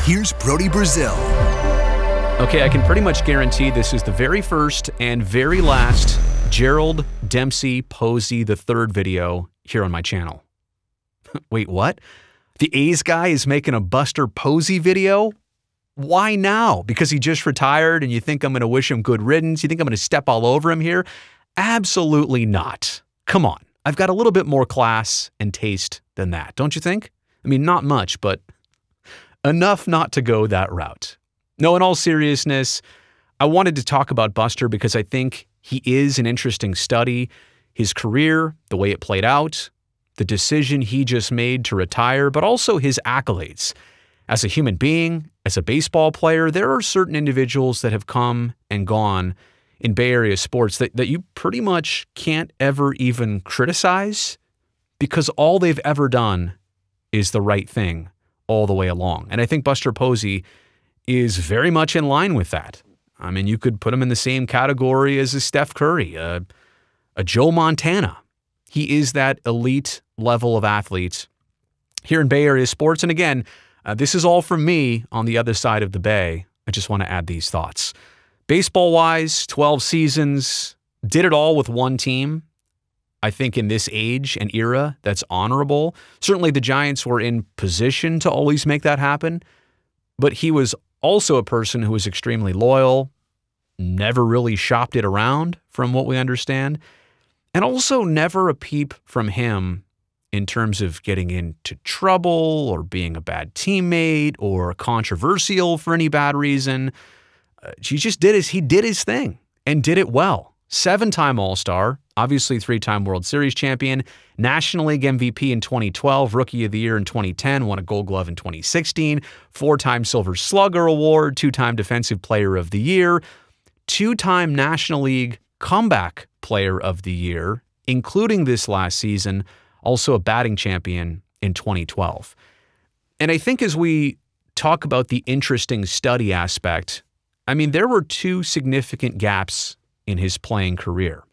Here's Brody Brazil. Okay, I can pretty much guarantee this is the very first and very last Gerald Dempsey Posey III video here on my channel. Wait, what? The A's guy is making a Buster Posey video? Why now? Because he just retired and you think I'm going to wish him good riddance? You think I'm going to step all over him here? Absolutely not. Come on. I've got a little bit more class and taste than that, don't you think? I mean, not much, but enough not to go that route. No, in all seriousness, I wanted to talk about Buster because I think he is an interesting study. His career, the way it played out, the decision he just made to retire, but also his accolades. As a human being, as a baseball player, there are certain individuals that have come and gone in Bay Area sports that you pretty much can't ever even criticize because all they've ever done is the right thing all the way along. And I think Buster Posey is very much in line with that. I mean, you could put him in the same category as a Steph Curry, a Joe Montana. He is that elite level of athlete here in Bay Area sports. And again, this is all from me on the other side of the Bay. I just want to add these thoughts. Baseball-wise, 12 seasons, did it all with one team. I think in this age and era, that's honorable. Certainly the Giants were in position to always make that happen, but he was also a person who was extremely loyal, never really shopped it around from what we understand, and also never a peep from him in terms of getting into trouble or being a bad teammate or controversial for any bad reason. He just did his thing and did it well. 7-time All-Star, obviously 3-time World Series champion, National League MVP in 2012, Rookie of the Year in 2010, won a Gold Glove in 2016, 4-time Silver Slugger Award, 2-time Defensive Player of the Year, 2-time National League Comeback Player of the Year, including this last season, also a batting champion in 2012. And I think as we talk about the interesting study aspect, I mean, there were 2 significant gaps in his playing career.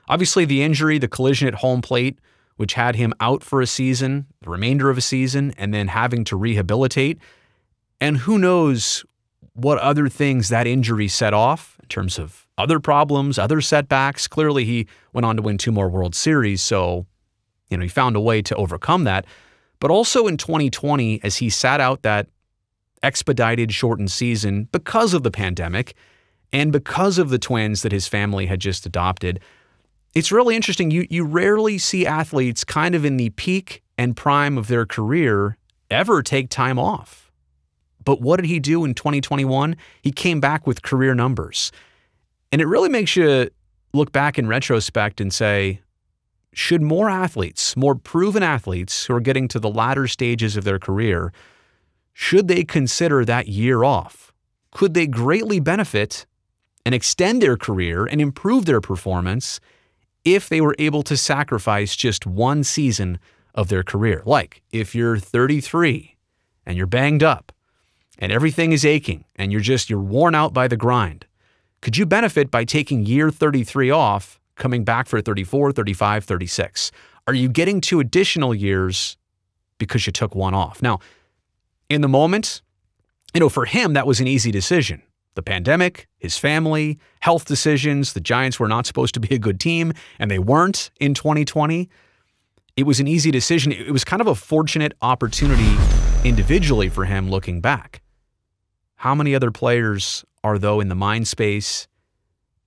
Obviously, the injury, the collision at home plate, which had him out for a season, the remainder of a season, and then having to rehabilitate. And who knows what other things that injury set off in terms of other problems, other setbacks. Clearly, he went on to win 2 more World Series, so he found a way to overcome that. But also in 2020, as he sat out that expedited, shortened season because of the pandemic and because of the twins that his family had just adopted, it's really interesting. You rarely see athletes kind of in the peak and prime of their career ever take time off. But what did he do in 2021? He came back with career numbers. And it really makes you look back in retrospect and say, should more athletes, more proven athletes who are getting to the latter stages of their career, should they consider that year off? Could they greatly benefit and extend their career and improve their performance if they were able to sacrifice just one season of their career? Like if you're 33 and you're banged up and everything is aching and you're worn out by the grind, could you benefit by taking year 33 off, coming back for 34, 35, 36? Are you getting 2 additional years because you took one off? Now, in the moment, for him, that was an easy decision. The pandemic, his family, health decisions, the Giants were not supposed to be a good team, and they weren't in 2020. It was an easy decision. It was kind of a fortunate opportunity individually for him looking back. How many other players are, though, in the mind space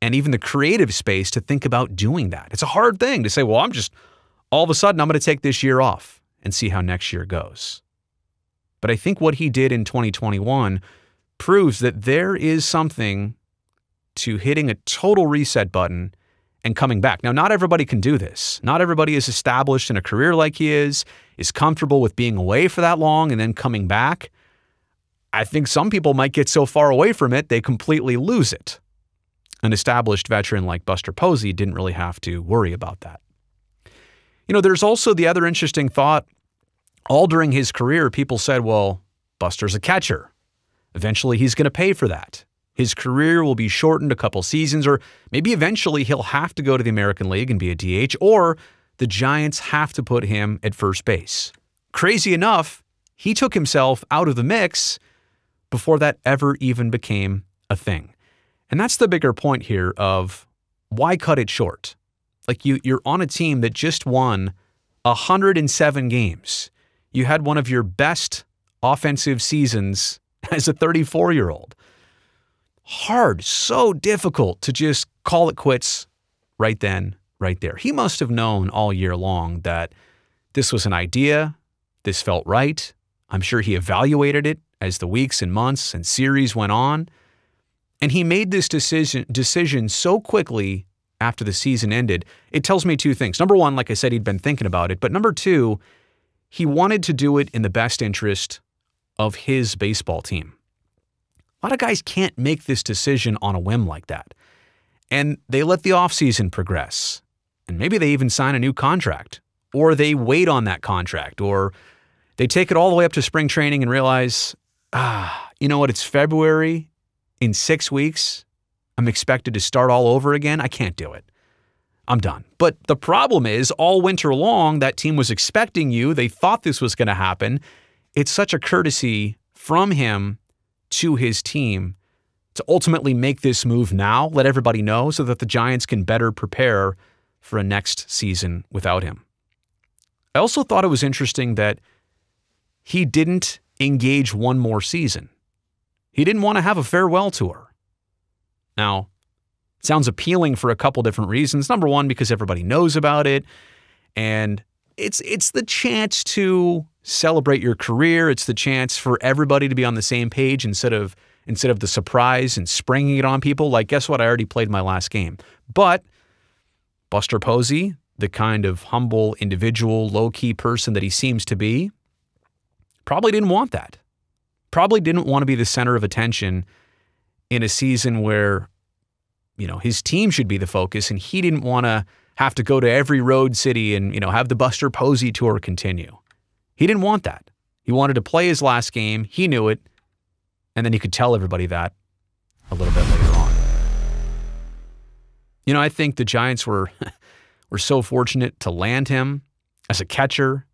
and even the creative space to think about doing that? It's a hard thing to say, well, all of a sudden, I'm going to take this year off and see how next year goes. But I think what he did in 2021 proves that there is something to hitting a total reset button and coming back. Now, not everybody can do this. Not everybody is established in a career like he is comfortable with being away for that long and then coming back. I think some people might get so far away from it, they completely lose it. An established veteran like Buster Posey didn't really have to worry about that. There's also the other interesting thought. All during his career, people said, well, Buster's a catcher. Eventually, he's going to pay for that. His career will be shortened a couple seasons, or maybe eventually he'll have to go to the American League and be a DH, or the Giants have to put him at first base. Crazy enough, He took himself out of the mix before that ever even became a thing. And that's the bigger point here of why cut it short? Like you're on a team that just won 107 games. You had one of your best offensive seasons as a 34-year-old. Hard, so difficult to just call it quits right then, right there. He must have known all year long that this was an idea, this felt right. I'm sure he evaluated it as the weeks and months and series went on. And he made this decision so quickly after the season ended. It tells me two things. Number one, like I said, he'd been thinking about it. But number two, he wanted to do it in the best interest of his baseball team. A lot of guys can't make this decision on a whim like that. And they let the offseason progress. And maybe they even sign a new contract. Or they wait on that contract. Or they take it all the way up to spring training and realize, you know what, it's February. In 6 weeks, I'm expected to start all over again. I can't do it. I'm done. But the problem is, all winter long, that team was expecting you. They thought this was going to happen. It's such a courtesy from him to his team to ultimately make this move now, let everybody know, so that the Giants can better prepare for a next season without him. I also thought it was interesting that he didn't engage one more season. He didn't want to have a farewell tour. Now, it sounds appealing for a couple different reasons. Number one, because everybody knows about it, and it's the chance to celebrate your career. It's the chance for everybody to be on the same page instead of the surprise and springing it on people. Like, guess what? I already played my last game. But Buster Posey, the kind of humble individual, low-key person that he seems to be, probably didn't want that. Probably didn't want to be the center of attention in a season where, his team should be the focus, and he didn't want to have to go to every road city and, have the Buster Posey tour continue. He didn't want that. He wanted to play his last game. He knew it. And then he could tell everybody that a little bit later on. I think the Giants were so fortunate to land him as a catcher,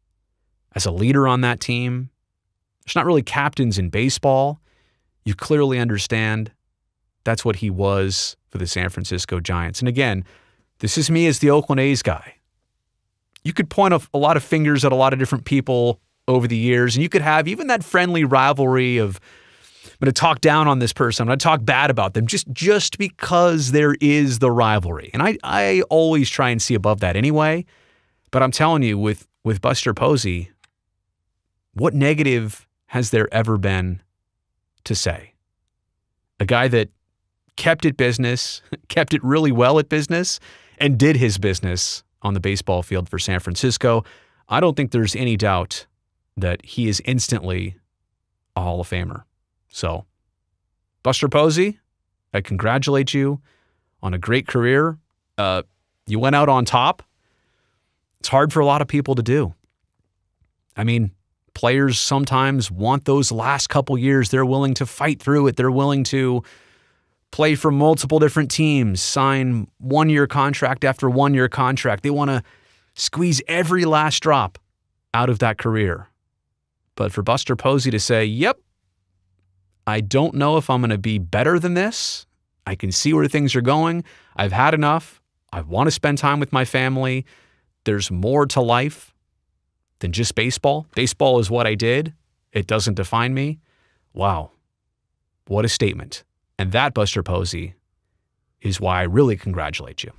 as a leader on that team. There's not really captains in baseball. You clearly understand that's what he was for the San Francisco Giants. And again, this is me as the Oakland A's guy. You could point a lot of fingers at a lot of different people over the years, and you could have even that friendly rivalry of, I'm going to talk down on this person, I'm going to talk bad about them, just because there is the rivalry. And I always try and see above that anyway. But I'm telling you, with Buster Posey, what negative has there ever been to say? A guy that kept it business, kept it really well at business, and did his business on the baseball field for San Francisco. I don't think there's any doubt that he is instantly a Hall of Famer. So, Buster Posey, I congratulate you on a great career. You went out on top. It's hard for a lot of people to do. I mean, players sometimes want those last couple years. They're willing to fight through it. They're willing to play for multiple different teams, sign one-year contract after one-year contract. They want to squeeze every last drop out of that career. But for Buster Posey to say, yep, I don't know if I'm going to be better than this. I can see where things are going. I've had enough. I want to spend time with my family. There's more to life than just baseball. Baseball is what I did. It doesn't define me. Wow. What a statement. And that, Buster Posey, is why I really congratulate you.